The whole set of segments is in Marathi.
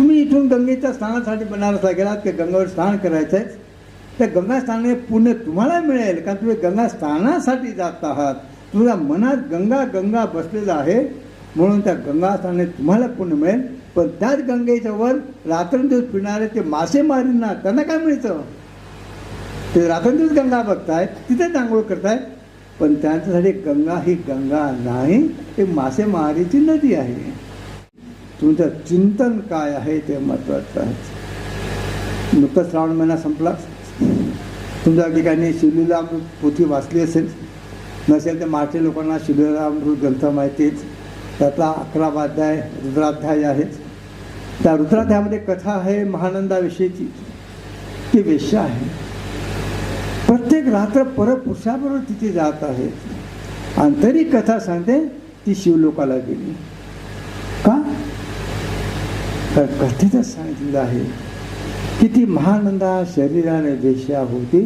तुम्ही इथून गंगेच्या स्नानासाठी बनारसला गेलात की गंगावर स्नान करायचं आहे, तर गंगा स्नानाने पुण्य तुम्हाला मिळेल, कारण तुम्ही गंगा स्नानासाठी जात आहात. तुमच्या मनात गंगा गंगा बसलेला आहे, म्हणून त्या गंगा स्नानाने तुम्हाला पुण्य मिळेल. पण त्याच गंगेच्या वर रात्रंदिवस फिरणारे ते मासेमारींना त्यांना काय मिळतं? ते रात्रंदिवस गंगा बघतायत, तिथेच आंघोळ करतायत, पण त्यांच्यासाठी गंगा ही गंगा नाही, ते मासेमारीची नदी आहे. तुमचं चिंतन काय आहे ते महत्त्वाचं आहे. नुकताच श्रावण महिना संपला. तुमच्या ठिकाणी शिवलीलामृत पोथी वाचली असेल, नसेल तर मराठी लोकांना शिवलीलामृत ग्रंथ माहितीच. त्यातला 11वा अध्याय रुद्राध्याय आहे. त्या रुद्राध्यायामध्ये कथा आहे महानंदाविषयीची. ती वेश्या आहे, प्रत्येक रात्र परपुरुषाबरोबर तिथे जात आहे, आणि तरी कथा सांगते ती शिवलोकाला गेली. का? तर कथेतच सांगितलेलं आहे की ती महानंदा शरीराने वेश्या होती,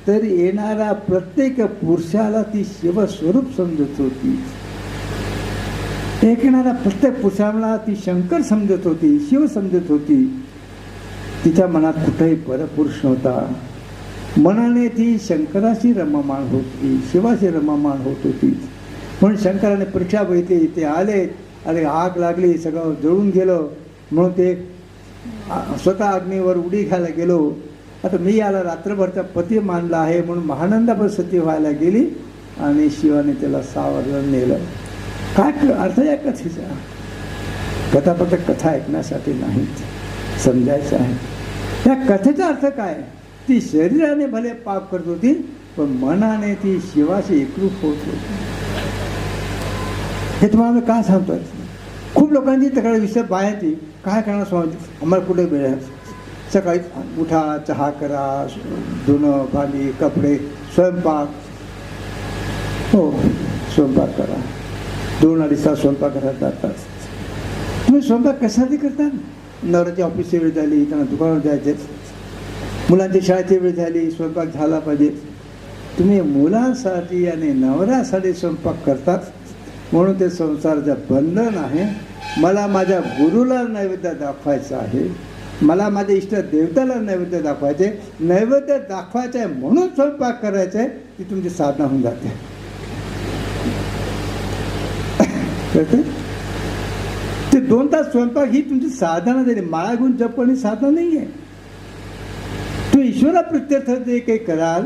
तरी येणाऱ्या प्रत्येक पुरुषाला ती शिवस्वरूप समजत होती. येणाऱ्या प्रत्येक पुरुषाला ती शंकर समजत होती, शिव समजत होती. तिच्या मनात कुठेही परपुरुष नव्हता. मनाने ती शंकराशी रममाण होती, शिवाशी रममाण होत होती. म्हणून शंकराने परीक्षा बघितली, इथे आले, अरे आग लागली, सगळं जळून गेलं, म्हणून ते स्वतः अग्नीवर उडी घ्यायला गेलो. आता मी याला रात्रभरचा पती मानला आहे, म्हणून महानंदाभर सती व्हायला गेली, आणि शिवाने त्याला सावरलं नेलं. काय अर्थ या कथेचा? कथा फक्त कथा ऐकण्यासाठी नाही, समजायचं आहे. त्या कथेचा अर्थ काय? ती शरीराने भले पाप करत होती, पण मनाने ती शिवाशी एकरूप होत होती. हे तुम्हाला का सांगतोय? खूप लोकांची तक्रार विषय बाहेरची, काय करणार स्वामी, आम्हाला कुठे वेळ आहे? सकाळी उठा, चहा करा, धुणं भांडी कपडे, स्वयंपाक. हो, स्वयंपाक करा. 2-2.5 तास स्वयंपाक करत जातात. तुम्ही स्वयंपाक कशासाठी करता? नवऱ्याची ऑफिसची वेळ झाली, त्यांना दुकानावर जायचे, मुलांची शाळेची वेळ झाली, स्वयंपाक झाला पाहिजे. तुम्ही मुलांसाठी आणि नवऱ्यासाठी स्वयंपाक करतात, म्हणून ते संसाराचं बंधन आहे. मला माझ्या गुरुला नैवेद्य दाखवायचं आहे, मला माझ्या इष्ट देवताला नैवेद्य दाखवायचे, नैवेद्य दाखवायचं आहे म्हणून स्वयंपाक करायचं आहे, ती तुमची साधना होऊन जाते. ते 2 तास स्वयंपाक ही तुमची साधना झाली. माळा घेऊन जप करणे साधना नाही आहे. तू ईश्वरा प्रित्यर्थ जे काही कराल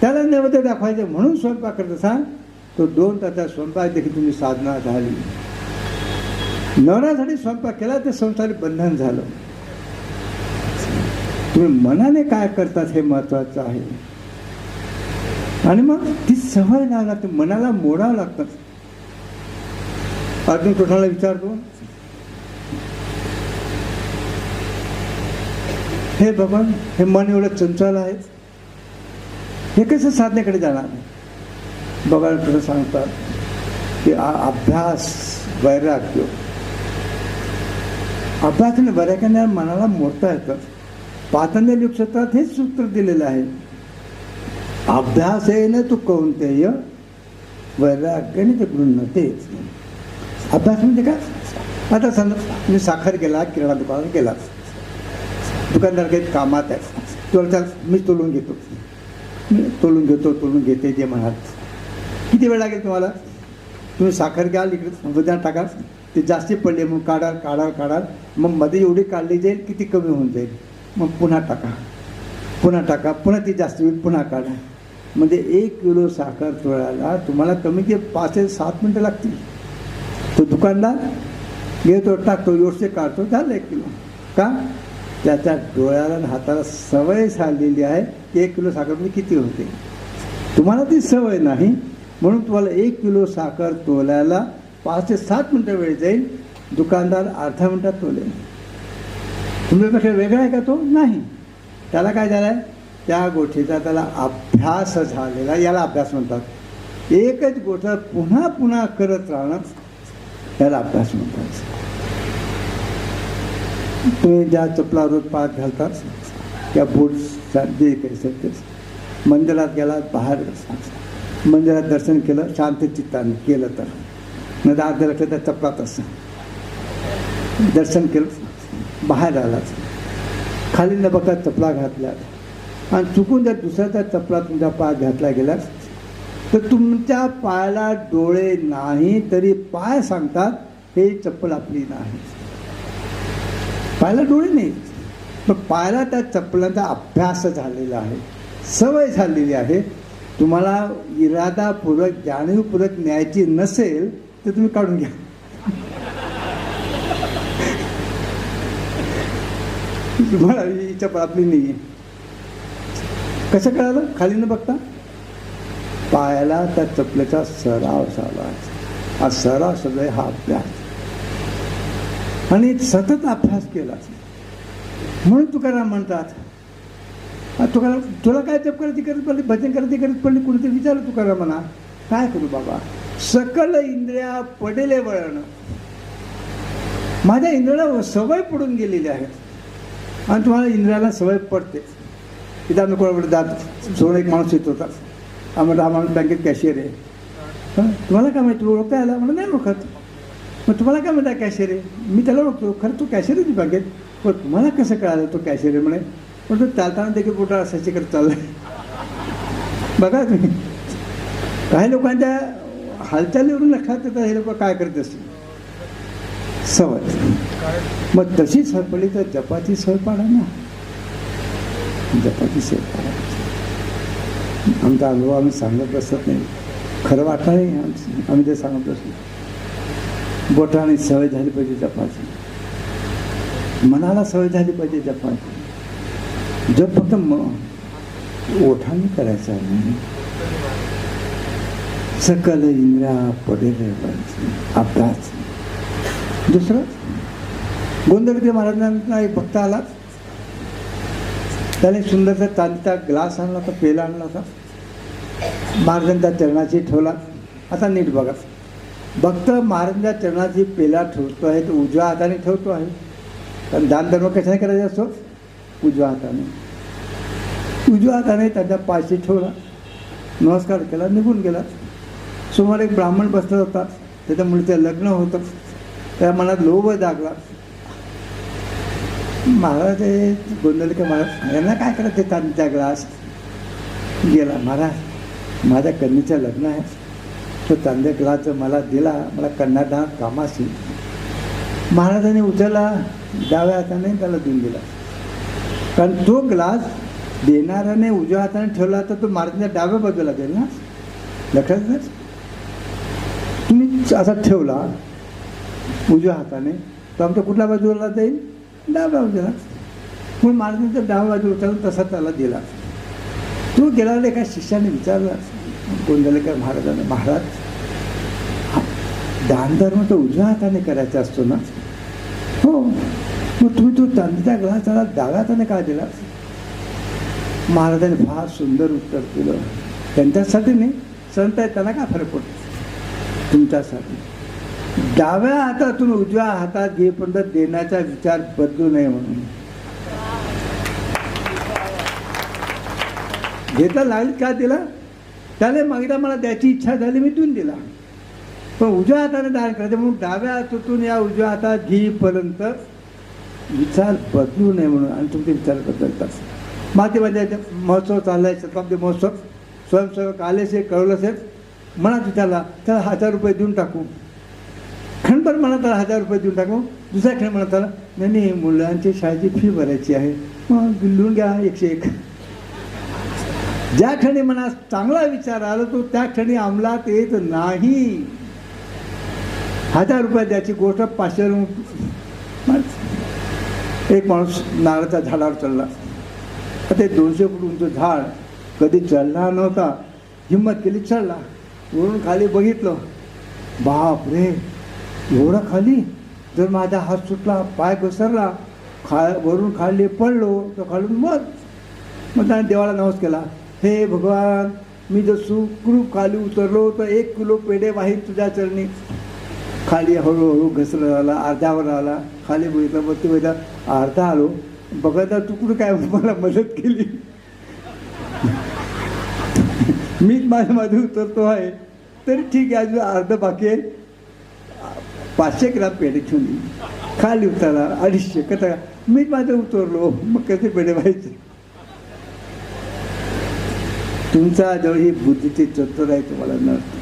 त्याला नैवेद्य दाखवायचं म्हणून स्वयंपाक करत असाल, तो 2 तासाचा स्वयंपाक देखील तुमची साधना झाली. नवऱ्यासाठी स्वयंपाक केला तर संसारी बंधन झालं. तुम्ही मनाने काय करतात हे महत्वाचं आहे. आणि मग ती सवय लागते, मनाला मोडावं लागतं. अर्जुन कृष्णाला विचारतो, हे भगवान, हे मन एवढं चंचल आहे, हे कसं साधनेकडे जाणार? भगवान कृष्ण सांगतात की अभ्यास वैराग्य, अभ्यासाने वैराग्याने मनाला मोडता येतं. पातंजली उपनिषदात हेच सूत्र दिलेलं आहे. अभ्यासेन तू कौंतेय वैराग्याने ते गृह्णते. अभ्यास म्हणजे काय? आता समजा तुम्ही साखर गेला, किराणा दुकानात गेला, दुकानदार काही कामात आहे, तुला मी तोलून घेतो, तोलून घेते जे म्हणाल. किती वेळ लागेल तुम्हाला? तुम्ही साखर घ्याल, इकडे वजन टाकाल, ते जास्ती पडले मग काढाल, मग मध्ये एवढी काढली जाईल की ती कमी होऊन जाईल, मग पुन्हा टाका, पुन्हा ती जास्त होईल, पुन्हा काढा. म्हणजे 1 किलो साखर तोडायला तुम्हाला कमी की 5 ते 7 मिनटं लागतील. तो दुकानदार घेतो, टाकतो, व्यवस्थे काढतो, झालं 1 किलो. का? त्याच्या डोळ्याला आणि हाताला सवय झालेली आहे की 1 किलो साखर म्हणजे किती होते. तुम्हाला ती सवय नाही, म्हणून तुम्हाला 1 किलो साखर तोलायला 5 ते 7 मिनटं वेळ जाईल. दुकानदार अर्धा मिनटात तोलेल. तुमच्यापेक्षा वेगळा आहे का तो? नाही. त्याला काय झालं आहे? त्या गोष्टीचा त्याला अभ्यास झालेला, याला अभ्यास म्हणतात. एकच गोष्ट पुन्हा पुन्हा करत राहणं याला अभ्यास म्हणतात. तुम्ही ज्या चपला रोज पायात घालतात त्या बूट्स जे काही शकतेस, मंदिरात गेला, बाहेर मंदिरात दर्शन केलं, शांत चित्ताने केलं तर, नाही तर अर्ध्या लक्ष त्या चपलात असं दर्शन केलं, बाहेर आलाच, खाली न बघता चपला घातल्या आणि चुकून जर दुसऱ्याच्या चपला तुमच्या पायात घातला गेलाच तर तुमच्या पायाला डोळे नाही तरी पाय सांगतात हे चप्पल आपली नाही. पायाला डोळे नाही, पण पायाला त्या चप्पलांचा अभ्यास झालेला आहे, सवय झालेली आहे. तुम्हाला इरादापूर्वक जाणीवपूर्वक न्यायची नसेल तर तुम्ही काढून घ्या. तुम्हाला ही चप्पल आपली नाही आहे. कसं कळालं? खाली न बघता पायाला त्या चपलेचा सराव झाला. हा सराव सगळे हा अभ्यास आणि सतत अभ्यास केला. म्हणून तुकाराम म्हणतात, तुकाराम तुला काय जप करायची गरज पडली, भजन करायची गरज पडली, कुणीतरी विचारलं तुकाराम म्हणा, काय करू बाबा, सकल इंद्रिया पडेले वळण. माझ्या इंद्रियाला सवय पडून गेलेली आहे आणि तुम्हाला इंद्रियाला सवय पडते. इथं आम्ही कोणाकडे जात सोडून एक माणूस येत होता, आम्हाला हा माणूस बँकेत कॅशियर आहे. तुम्हाला काय माहिती, ओळखता आला? म्हणून नाही ओळखत. मग तुम्हाला काय म्हणता कॅशियर आहे? मी त्याला ओळखतो, खरं तो कॅशियर आहे बँकेत. पण तुम्हाला कसं कळालं तो कॅशियर आहे म्हणे? पण तो चालताना देखील पोटा असायची करत चाललाय. बघा तुम्ही, काही लोकांच्या हालचालीवरून लक्षात येतात हे लोक काय करत असतील. सवय. मग तशी सवय पडली तर जपाची सवय पाडा ना, जपाची सवय पाडा. आमचा अनुभव आम्ही सांगत बसत नाही, खरं वाटणार नाही आम्ही ते सांगत असतो. बोटाने सवय झाली पाहिजे जपाची, मनाला सवय झाली पाहिजे जपाची. जप फक्त ओठाने करायचा नाही, सकल इंद्रिया पडेल अभ्यास. दुसरं, गोंदवले महाराजांना एक भक्त आला, त्याने सुंदरचा चांदीचा ग्लास आणला होता, पेला आणला होता, महाराजांच्या चरणाची ठेवला. आता नीट बघा, भक्त महाराजांच्या चरणाची पेला ठेवतो आहे तो उजव्या हाताने ठेवतो आहे. कारण दानधर्म कशाने करायचा असतो? उजव्या हाताने. उजव्या हाताने त्याच्या पायशी ठेवला, नमस्कार केला, निघून गेला. समोर एक ब्राह्मण बसला होता, त्याच्या मुलीचं लग्न होतं. त्या मनात लोभ जागला. महाराज गोंधळकर महाराज यांना काय करत ते चांदीचा ग्लास गेला. महाराज माझ्या कन्येचं लग्न आहे, तो चांदीचा ग्लास मला दिला, मला कन्यादान कामाशी. महाराजांनी उचलला, डाव्या हाताने त्याला देऊन दिला. कारण तो ग्लास देणाऱ्याने उजव्या हाताने ठेवला तर तो महाराजांच्या डाव्या बाजूला देईल ना. लक्षात नाही, तुम्ही असा ठेवला उजव्या हाताने तर आमच्या कुठल्या बाजूला जाईल? डाव्या बाजूला. म्हणून महाराजांचा डाव्या बाजूला उचलून तसा त्याला दिला. तो गेल्यावर एका शिष्याने विचारला गोंदवलेकर महाराजांना, महाराज दानधर्म तर उजव्या हाताने करायचा असतो ना? हो. मग तुम्ही तो चांदीचा ग्लास त्याला डाव्या हाताने का दिला? महाराजांनी फार सुंदर उत्तर दिलं. त्यांच्यासाठी नाही, संत आहे त्यांना काय फरक पडतो? तुमच्यासाठी डाव्या हातातून उजव्या हातात घेपर्यंत देण्याचा विचार बदलू नये म्हणून. घेता लागली का दिला? त्याने मागितला, मला द्यायची इच्छा झाली, मी देऊन दिला. पण उजव्या हाताने दान करायचं म्हणून डाव्या हातातून या उजव्या हातात घेईपर्यंत विचार बदलू नये म्हणून. आणि तुमचे विचार बदलतात. मातेमध्ये महोत्सव चाललाय, शताब्दी महोत्सव. स्वयंसेवक आले असेल, कळवलं असेल, मनात विचारला त्याला 1000 रुपये देऊन टाकू. खणभर मनात त्याला 1000 रुपये देऊन टाकू. दुसऱ्या क्षणी म्हणत आला, नाही मुलांची शाळेची फी भरायची आहे, मग लिहून घ्या 101. ज्या क्षणी मनात चांगला विचार आला तो त्या क्षणी अंमलात येत नाही. 1000 रुपये द्यायची गोष्ट 500 रुपये. एक माणूस नारळाच्या झाडावर चढला. ते 200 फूट उंच झाड, कधी चढला नव्हता, हिंमत केली, चढला. वरून खाली बघितलं, बाप रे एवढा खाली, जर माझा हात सुटला, पाय घसरला, वरून खाली पडलो तर खालून मग त्याने देवाला नमस्कार केला. हे भगवान, मी जर सुखरूप खाली उतरलो तर 1 किलो पेढे वाहीत तुझ्या चरणी. खाली हळूहळू घसरला आला, अर्ध्यावर आला, खाली बघितलं, बघते बघितलं, अर्धा आलो. बघा तुकडं काय मला मदत केली. मीच माझ्या उतरतो आहे तरी ठीक आहे, अजून अर्ध बाकी आहे. 500 ग्राम पेढे घेऊन येईल. खाली उतारा 250 कथा. मी माझं उतरलो, मग कसे पेढे व्हायचे. तुमचा जवळ ही बुद्धीची चतुर आहे, तुम्हाला नसते.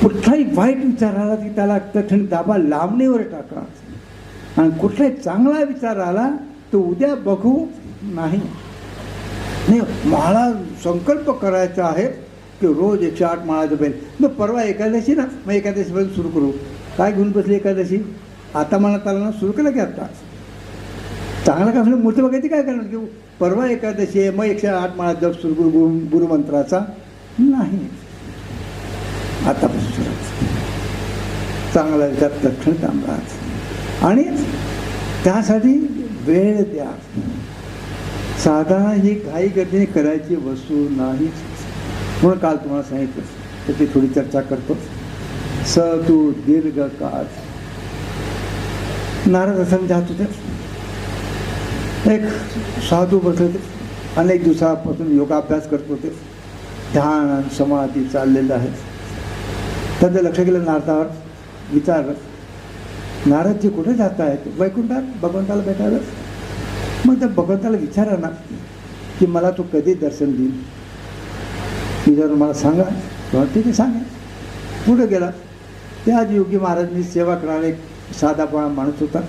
कुठलाही वाईट विचार आला की त्याला कठीण दाबा लांबणीवर टाका, आणि कुठलाही चांगला विचार आला तो उद्या बघू नाही. मला संकल्प करायचा आहे की रोज 108 माळा जपेल. मग परवा एकादशी ना, मग एकादशीपासून सुरू करू. काय घेऊन बसली एकादशी? आता म्हणत आला ना, सुरू केलं की आता चांगलं काय म्हणलं मूर्ती बघायची, काय करणार की परवा एकादशी आहे मग 108 माळा जप सुरू करू गुरुमंत्राचा? नाही, आतापासून सुरू. चांगला विचार तत्क्षण थांबा आणि त्यासाठी वेळ द्या. साधारण ही घाई गर्दीने करायची वस्तू नाही. म्हणून काल तुम्हाला सांगितलं, त्याची थोडी चर्चा करतो. स तू दीर्घ काळ नारद असं जात होते. एक साधू बसले होते, अनेक दिवसापासून योगाभ्यास करत होते. ध्यान समाधी चाललेलं आहे. त्यांचं लक्ष गेलं नारदावर. विचारलं, नारदजी कुठे जात आहेत? वैकुंठात भगवंताला भेटायला. मग त्या भगवंताला विचारा ना की मला तू कधी दर्शन देईल, की जर मला सांगा. तेव्हा ठीक सांगा. पुढे गेला. त्या योगी महाराजांनी सेवा करणारा एक साधापणा माणूस होता.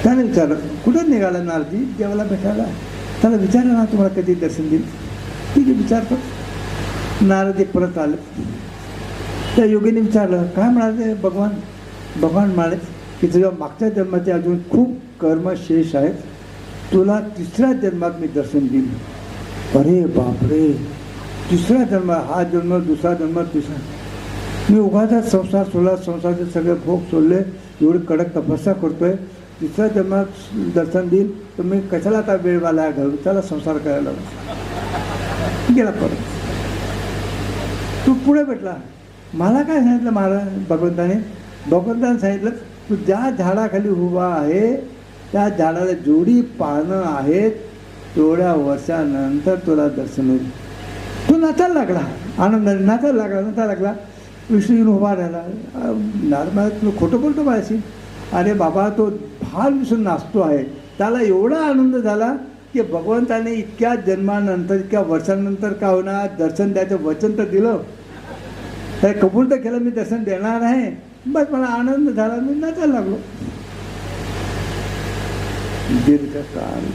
त्याने विचारलं, कुठं निघाला नारदजी देवाला भेटायला? त्याला विचारलं ना तुम्हाला कधी दर्शन देईल. ठीक आहे विचारतो. नारदजी परत आले. त्या योगीने विचारलं, काय म्हणाले भगवान? भगवान म्हणाले की तुझ्या मागच्या जन्माचे अजून खूप कर्म शेष आहेत, तुला 3ऱ्या जन्मात मी दर्शन देईन. अरे बापरे, 3रा जन्म, हा जन्म, 2रा जन्म, 3रा. मी उगाच संसार सोडला, संसाराचे सगळे भोग सोडले, एवढी कडक तपस्या करतोय, 3ऱ्या जन्मात दर्शन देईल तर मी कशाला आता वेळ वाला घालू, त्याला संसार करायला गेला. परत तू पुढे भेटला. मला काय सांगितलं महाराज भगवंताने? भगवंताने सांगितलं, तू ज्या झाडाखाली उभा आहे त्या झाडाला जेवढी पानं आहेत तेवढ्या वर्षानंतर तुला दर्शन होईल. तो नाचायला लागला, आनंदाने नाचायला लागला. विष्णू येऊन उभा राहिला. नारद, तू खोटं बोलतो माझ्याशी. अरे बाबा, तो भाल विसरून नाचतो आहे. त्याला एवढा आनंद झाला की भगवंताने इतक्या जन्मानंतर, इतक्या वर्षांनंतर का होणार दर्शन द्यायचं वचन तर दिलं, तर कबूल तर केलं, मी दर्शन देणार आहे. बस मला आनंद झाला, मी नाचायला लागलो. दीर्घकाळ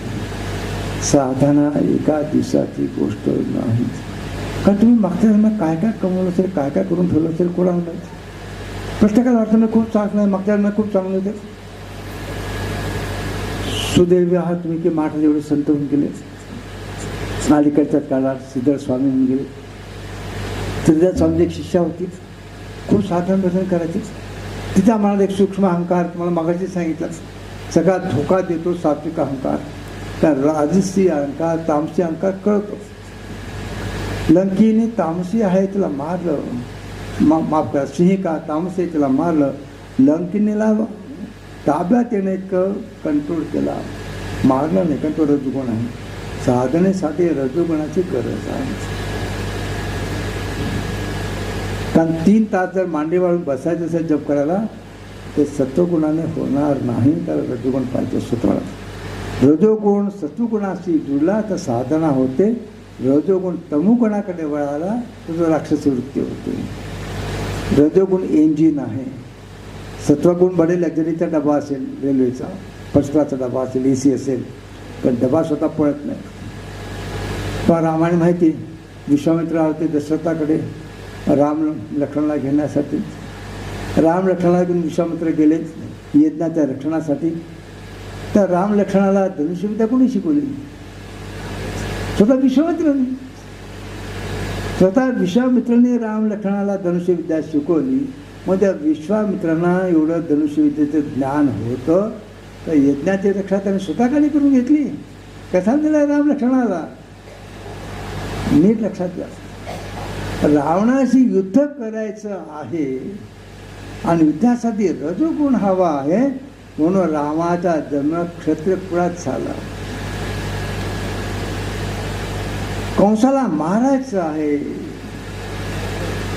साधना एका दिवसाची गोष्ट नाही. कारण तुम्ही मागच्या जन्मात काय काय कमवलं असेल, काय काय करून ठेवलं असेल, कोणा नाही. प्रत्येकाला वाटतं मी खूप चांगलं आहे, मागच्या जन्मात खूप चांगलं होते. सुदैवी आहात तुम्ही की माठ एवढे संत होऊन गेले. अलीकडच्या काळात सिद्धर स्वामी होऊन गेले. सिद्धर स्वामी एक शिष्या होती, खूप साधारण दर्शन करायची. तिचा मनात एक सूक्ष्म अहंकार, तुम्हाला मागाशी सांगितलं, सगळा धोका देतो सात्विक अहंकार. त्या राजसी अहंकार, तामसी अहंकार कळतो. लंकीने तामसी आहे तिला मारलं, माफ करा, सिंहिका तामसी तिला मारलं. लंकिनीला ताब्यात येणे इतकं कंट्रोल केला, मारलं नाही, कारण तो रजोगुण आहे. साधनेसाठी रजोगुणाची गरज आहे. कारण 3 तास जर मांडी वाळून बसायचं असेल जप करायला, ते सत्वगुणाने होणार नाही, तर रजोगुण पाहिजे स्वतःला. रजोगुण सत्वगुणाशी जुळला तर साधना होते. रजोगुण तमोगुणाकडे वळाला तर राक्षसी वृत्ती होते. रजोगुण इंजिन आहे. सत्वगुण बडे लक्झरीचा डबा असेल, रेल्वेचा फर्स्ट क्लासचा डबा असेल, AC असेल, पण डबा स्वतः पळत नाही. पण रामायण माहिती, विश्वामित्र होते दशरथाकडे राम लक्ष्मणाला घेण्यासाठी. राम लक्ष्मणाला घेऊन विश्वामित्र गेले यज्ञाच्या रक्षणासाठी. तर राम लक्ष्मणाला धनुष्यविद्या कोणी शिकवली? स्वतः विश्वामित्रांनी. स्वतः विश्वामित्रांनी राम लक्ष्मणाला धनुष्यविद्या शिकवली. मग त्या विश्वामित्रांना एवढं धनुष्यविद्येचं ज्ञान होतं तर यज्ञाची रक्षा त्याने स्वतःकडे करून घेतली. कसा दिला राम लक्ष्मणाला? नीट लक्षात घ्या. रावणाशी युद्ध करायचं आहे आणि युद्धासाठी रजोगुण हवा आहे, म्हणून रामाचा जन्म क्षत्रिय कुळात झाला. कंसाला मारायचं आहे,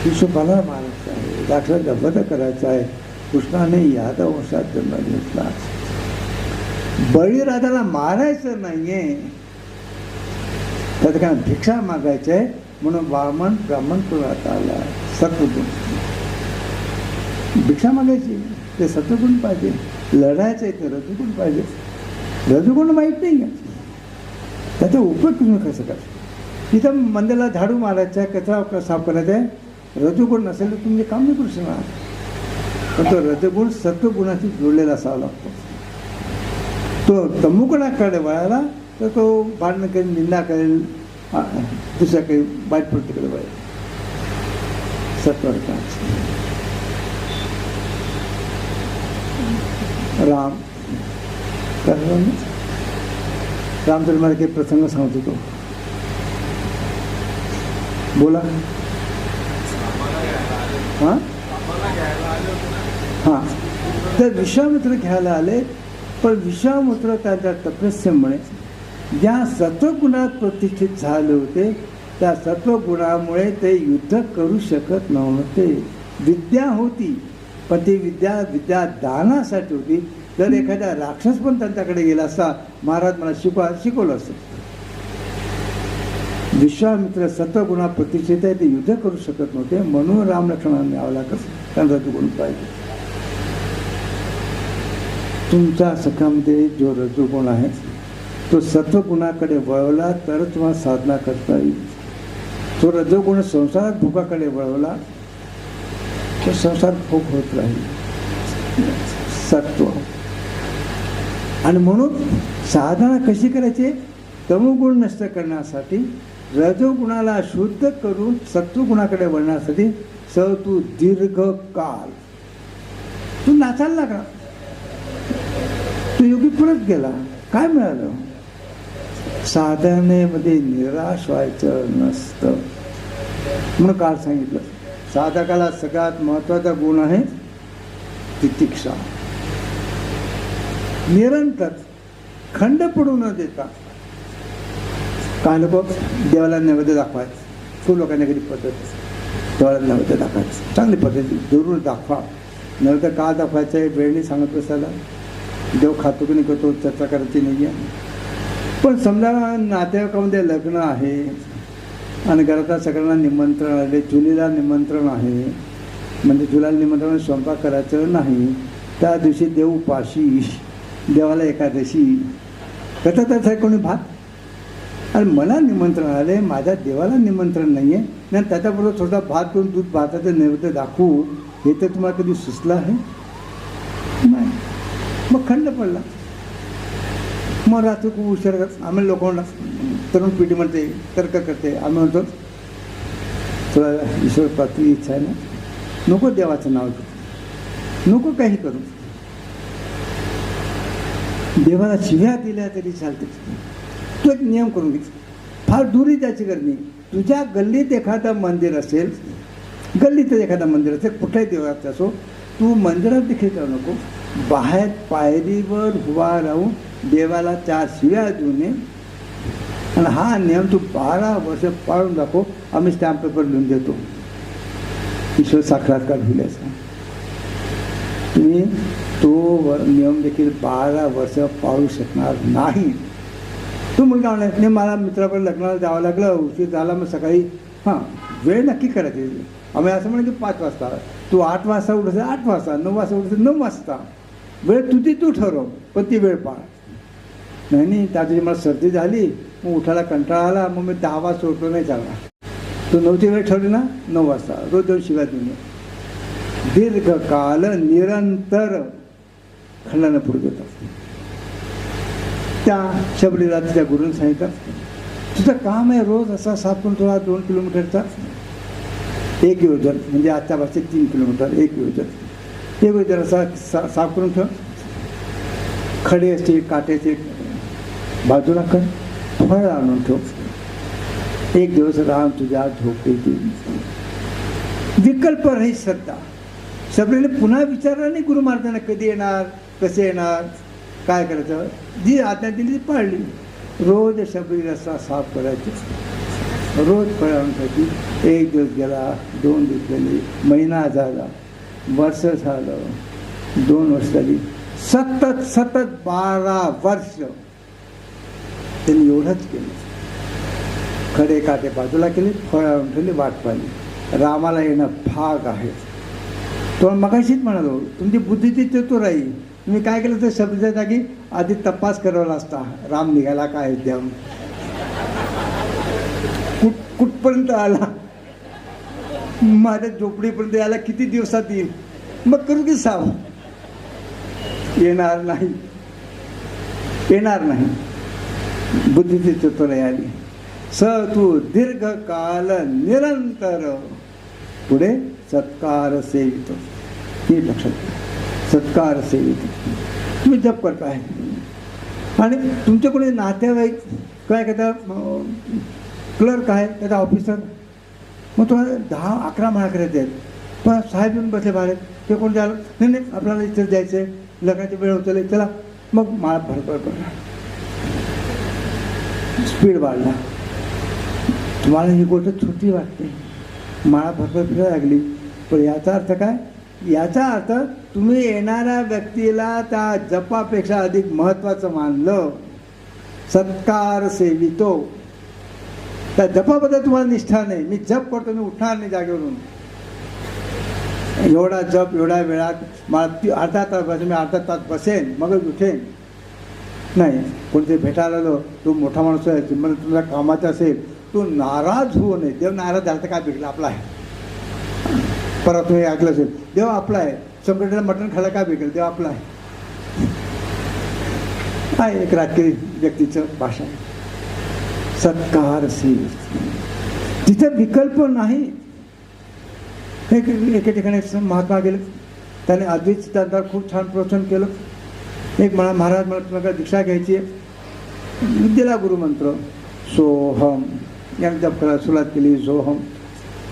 शिशुपाला मारायचं आहे, राक्षसाचा वध करायचा आहे. कृष्णाने यादव वंशात जन्म घेतला. बळीराजाला मारायचं नाहीये, त्यात काय भिक्षा मागायची आहे म्हणून ब्राह्मण कुळात आला. सत्वगुण भिक्षा मागायची ते सत्वगुण पाहिजे, लढायचं आहे ते रजोगुण पाहिजे. रजोगुण माहीत नाही आहे, त्याचा उपयोग तुम्ही कसं करा. तिथं मंदिराला झाडू मारायचा आहे, कचरा साफ करायचा आहे, रजोगुण नसेल तर तुम्ही काम नाही करू शकणार. पण तो रजोगुण सत्वगुणाशी जोडलेला असावा लागतो. तो तमोगुणाकडे वळाला तर तो भांडण करेल, निंदा करेल, दुसऱ्या काही वाईट प्रवृत्तीकडे वळेल. सत्वाचा राम रामचंद्र मला काही प्रसंग सांगत होतो, बोला. हां हां तर विश्वामित्र घ्यायला आले, पण विश्वामित्र त्यांच्या तपस्येमुळे ज्या सत्वगुणात प्रतिष्ठित झाले होते त्या सत्वगुणामुळे ते युद्ध करू शकत नव्हते. विद्या होती पण ती विद्या दानासाठी होती. जर एखादा राक्षस पण त्यांच्याकडे गेला असता, महाराज मला शिकवलं असतं. विश्वामित्र सत्वगुणा प्रतिष्ठित आहे, ते युद्ध करू शकत नव्हते, म्हणून रामलक्ष्मणांनी यावं लागत. त्यांचा रजोगुण पाहिजे. तुमच्या सखामध्ये जो रजोगुण आहे तो सत्वगुणाकडे वळवला तर तुम्हाला साधना करता येईल. तो रजोगुण संसारात भोगाकडे वळवला तर संसार भोग होत राहील. सत्व आणि म्हणून साधना कशी करायची? तमोगुण नष्ट करण्यासाठी, रजोगुणाला शुद्ध करून सत्वगुणाकडे वळण्यासाठी तू दीर्घकाल तू नाचायला लागला, तू योगी परत गेला. काय मिळालं? साधनेमध्ये निराश व्हायचं नसतं. म्हणून काल सांगितलं साधकाला सगळ्यात महत्वाचा गुण आहे तितिक्षा. निरंतर खंड पडू न देता. काय लोक देवाला नैवेद्य दाखवायचं, खूप लोकांना कधी पद्धत देवाला नैवेद्य दाखवायचं, चांगली पद्धती जरूर दाखवा. नैवेद्य का दाखवायचं आहे वेळणी सांगत बसायला, देव खातो की नाही करतो चर्चा करायची नाही आहे. पण समजा नातेवाईकामध्ये लग्न आहे आणि घरातल्या सगळ्यांना निमंत्रण आले, चुलीला निमंत्रण आहे, म्हणजे चुलाला निमंत्रण स्वयंपाक करायचं नाही, त्या दिवशी देव उपाशी, देवाला एकादशी करता त्याचं कोणी भात. आणि मला निमंत्रण आले, माझ्या देवाला निमंत्रण नाही आहे, नाही त्याच्याबरोबर थोडा भात करून दूध भाताचं नैवेद्य दाखवू, हे तर तुम्हाला कधी सुचलं आहे? नाही. मग खंड पडला. मग रात्री खूप उशीर आम्ही लोकांना तरुण पिढीमध्ये तर्क करते. आम्ही म्हणतो तुला ईश्वर प्राप्ती इच्छा आहे ना, नको देवाचं नाव घेऊ, नको काही करू, देवाला शिव्या दिल्या तरी चालते. तो एक नियम करून घे, फार दुरी त्याची करणे. तुझ्या गल्लीत एखादं मंदिर असेल, गल्लीतच एखादं मंदिर असेल, कुठल्याही देवाचं असो, तू मंदिरात देखील जाऊ नको, बाहेर पायरीवर उभा राहून देवाला 4 शिव्या देऊ नये. आणि हा नियम तू 12 वर्ष पाळून दाखव, आम्ही स्टॅम्प पेपर लिहून देतो, ईश्वर साक्षात्कार होण्याचा. तुम्ही तो नियम देखील 12 वर्ष पाळू शकणार नाही. तू मुलगा म्हणला नाही मला मित्राकडे लग्नाला जावं लागलं, उशीर झाला, मग सकाळी हां वेळ नक्की करायची. आम्ही असं म्हणतो की 5 वाजता, तू 8 वाजता उठायचं 8 वाजता, 9 वाजता उठायचं 9 वाजता, वेळ तुझी तू ठरव, पण ती वेळ पाळ. नाही त्या दिवशी मला सर्दी झाली, मग उठायला कंटाळा आला, मग मी 10 वाजता उठलो, नाही चालणार. तू 9ची वेळ ठरली ना, 9 वाजता रोज 2 शिव्या देऊन दीर्घकाल निरंतर खंडानं पुढे देतात. त्या शबरीला तिच्या गुरुने सांगितलं तुझं काम आहे रोज असा साफ करून थोडा 2 किलोमीटरचा एक योजन, म्हणजे आजच्या भाषेत 3 किलोमीटर एक योजन, एक योजन असा साफ करून ठेव. खडे असते काट्याचे बाजूला कर, फळ आणून ठेव. एक दिवस राम तुझ्या झोपेतील. विकल्प रहित श्रद्धा. शबरीने पुन्हा विचारलं नाही गुरु महाराजांना कधी येणार, कसे येणार, काय करायचं. जी आज्ञा दिली ती पाळली. रोज शबरी रस्ता साफ करायची. रोज फळांसाठी. एक दिवस गेला, 2 दिवस गेले, महिना झाला, वर्ष झालं, 2 वर्ष झाली, सतत 12 वर्ष त्यांनी एवढंच केलं. खडे काटे बाजूला केले, फळं ठेवली, वाट पाहिली. रामाला येणं भाग आहे. तो मगाशीच म्हणालो, तुमची बुद्धीची चतुर आहे. तुम्ही काय केलं तर शब्दाच्या जागी आधी तपास करावा असता, राम निघाला काय द्या, कुठपर्यंत आला, माझ्या झोपडीपर्यंत यायला किती दिवसात येईल, मग करू की साव. येणार नाही, येणार नाही. बुद्धीची चतुराई आली. स तू दीर्घकाल निरंतर पुढे सत्कार सेवितो. हे लक्षात घ्या, सत्कार सेवितो. तुम्ही जप करताय आणि तुमचे कोणी नातेवाईक काय करता, क्लर्क आहे, त्याचा ऑफिसर, मग तुम्हाला 10-11 माळा करायचे आहेत, पण साहेब येऊन बसले बाहेर, ते कोण झालं, नाही नाही आपल्याला इथं जायचं आहे, लग्नाची वेळ होते, चला, मग माळा भरभर करणार, स्पीड वाढला. तुम्हाला ही गोष्ट छोटी वाटते, माळा भरभर फिरायला लागली, पण याचा अर्थ काय? याचा अर्थ तुम्ही येणाऱ्या व्यक्तीला त्या जपापेक्षा अधिक महत्त्वाचं मानलं. सत्कार सेवितो. त्या जपाबद्दल तुम्हाला निष्ठा नाही. मी जप करतो, मी उठणार नाही जागेवरून, एवढा जप एवढ्या वेळात मला अर्धा तास बसेल, मी अर्धा तास बसेन मगच उठेन. नाही, कोणते भेटायला आलो, तो मोठा माणूस आहे, मला तुला कामाचा असेल, तो नाराज होऊ नये. देव नाराज झाला तर काय बिघडलं, आपला आहे. परत तुम्ही ऐकलं असेल, देव आपला आहे, संकटाला मटण खायला काय बिघडलं, देव आपला आहे. हा एक राजकीय व्यक्तीचं भाषा आहे. सत्कार तिथे विकल्प नाही. एके ठिकाणी महात्मा गेले, त्याने अद्वैत सिद्धांतावर खूप छान प्रवचन केलं. एक म्हणा, महाराज मला तुम्हाला दीक्षा घ्यायची आहे, दिला गुरुमंत्र सोहम, याने जप करायला सुरुवात केली, सोहम.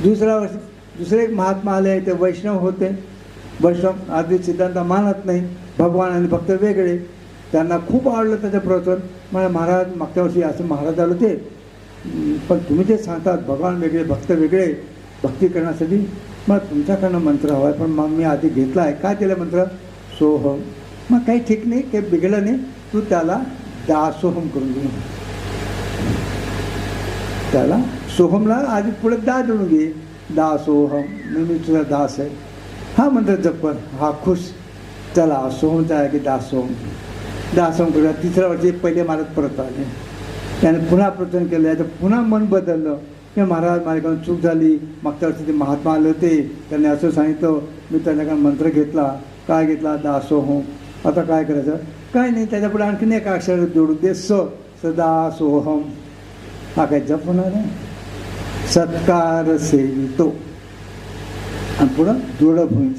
दुसरे एक महात्मा आले, ते वैष्णव होते. वैष्णव अद्वैत सिद्धांत मानत नाही, भगवान आणि भक्त वेगळे. त्यांना खूप आवडलं त्याचं प्रवचन. मला महाराज मागच्या वर्षी असं महाराज आलं ते, पण तुम्ही ते सांगतात भगवान वेगळे भक्त वेगळे, भक्ती करण्यासाठी मग तुमच्याकडनं मंत्र हवा आहे. पण मग मी आधी घेतला आहे. काय केलं मंत्र? सोहम. मग काही ठीक नाही, काही बिघडलं नाही, तू त्याला दासोहम करून घे. त्याला सोहमला आधी पुढे दा जोडून घे. दासोहम, मी तुझा दास आहे, हा मंत्र जप कर. हा खुश, चला सोहमचा आहे की दासोहम. दासोहम करूया. 3ऱ्या वर्षी पहिले महाराज परत आले, त्याने पुन्हा प्रवचन केलं. याचं पुन्हा मन बदललं की महाराज माझ्याकडून चूक झाली, मागच्या वर्षी ते महात्मा आले होते, त्यांनी असं सांगितलं, मी त्यांच्याकडून मंत्र घेतला. काय घेतला? दासोहम. आता काय करायचं? काय नाही, त्याच्यापुढे आणखीन एक अक्षर जोडून दे, सदा सोहम. हा काय जप होणार आहे? सत्कार सेवितो. आणि पुढं दृढभूमी.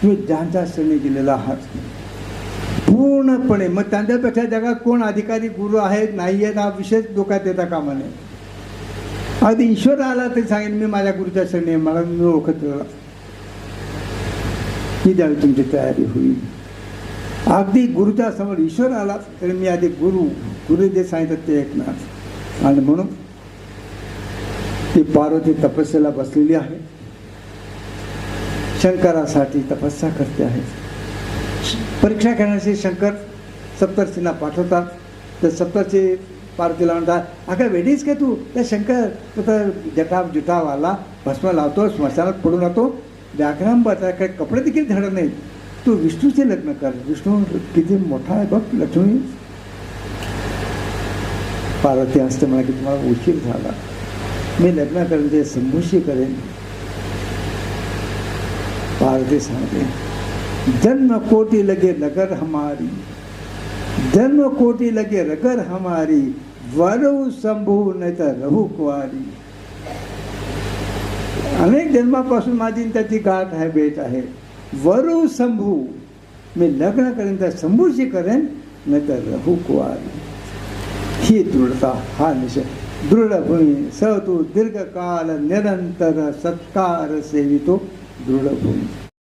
तुम्ही ज्यांच्या श्रेणी गेलेला आहात पूर्णपणे, मग त्यांच्यापेक्षा जगात कोण अधिकारी गुरु आहेत नाही आहेत हा विषय डोक्यात येता कामा नये. अगदी ईश्वर आला तरी सांगेन मी माझ्या गुरुच्या श्रेणी, मला मी ओळखत राहिला, ही द्यावी तुमची तयारी होईल. अगदी गुरुच्या समोर ईश्वर आला तरी मी आधी गुरु जे सांगितलं ते ऐकणार. आणि म्हणून ती पार्वती तपस्येला बसलेली आहे, शंकरासाठी तपस्या करते आहे. परीक्षा घेण्यासाठी शंकर सप्तर्षींना पाठवतात. तर सप्तर्षी पार्वतीला म्हणतात, अगं वेडीच का तू? त्या शंकर तो तर जुटावाला भस्म लावतो, स्मशानात पडून राहतो, व्याघ्राम काही कपडे देखील धडत नाहीत, तू विष्णूचे लग्न कर. विष्णू किती मोठा आहे बघ. लक्ष्मी पार्वती असते मला की तुम्हाला उशीर झाला, मी लग्न करेन ते शंभूशी करेन. पार्वती सांगते, जन्म कोटि लगे नगर हमारी, जन्म कोटि लगे रगर हमारी, वरु शंभू नाही तर रहू कुवारी. अनेक जन्मापासून माझी त्याची गाठ आहे, भेट आहे. वरु शंभू, मी लग्न करेन तर शंभूशी करेन, नाही तर रहू कुवारी. ही दृढता, हा निश्चय. दृढभूमी स तू दीर्घकाल निरंतर सत्कार सेवितो. दृढभूमी.